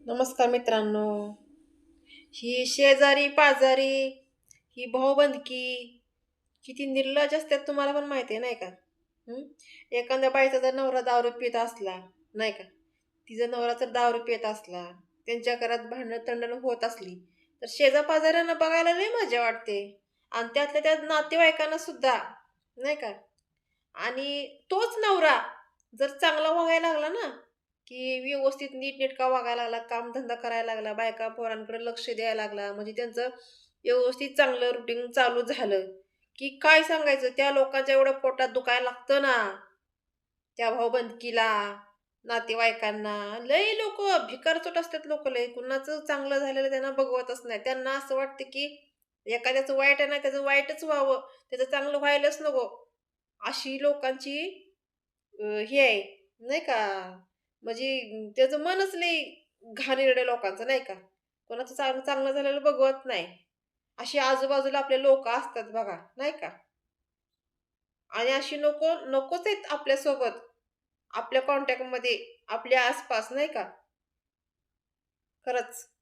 नमस्कार मित्रांनो. ही शेजारी पाजारी, ही भाऊबंदकी किती निर्लज्ज असतात तुम्हाला पण माहिती आहे नाही का? हं? एखाद्या बाईचा जर नवरा दारू पित असला, नाही का? तिचा नवरा जर दारू पित असला, त्यांच्या घरात भांडणं तंडण होत असली, तर शेजापाजाऱ्यांना बघायला लई मजा वाटते. आणि त्यातल्या त्यात नातेवाईकांना सुद्धा, नाही का? आणि तोच नवरा जर चांगला वागायला लागला ना, की व्यवस्थित नीटनेटका वागायला लागला, कामधंदा करायला लागला, बायका पोरांकडे लक्ष द्यायला लागला, म्हणजे त्यांचं व्यवस्थित चांगलं रुटीन चालू झालं, की काय सांगायचं त्या लोकांच्या एवढं पोटात दुखायला लागतं ना, त्या भाऊबंदकीला, नातेवाईकांना. लई लोकं भिकारचोट असतात लोकं लई. कुणाचं चांगलं झालेलं त्यांना बघवतच नाही. त्यांना असं वाटतं, की एखाद्याचं वाईट आहे ना, त्याचं वाईटच व्हावं, त्याचं चांगलं व्हायलाच नको. अशी लोकांची हे आहे, नाही का? म्हणजे त्याचं मनच लई घाणेरडं लोकांचं, नाही का? कोणाचं चांगलं झालेलं बघवत नाही. अशी आजूबाजूला आपले लोकं असतात बघा, नाही का? आणि अशी लोकं नकोच आहेत आपल्यासोबत, आपल्या कॉन्टॅक्टमध्ये, आपल्या आसपास, नाही का? खरंच.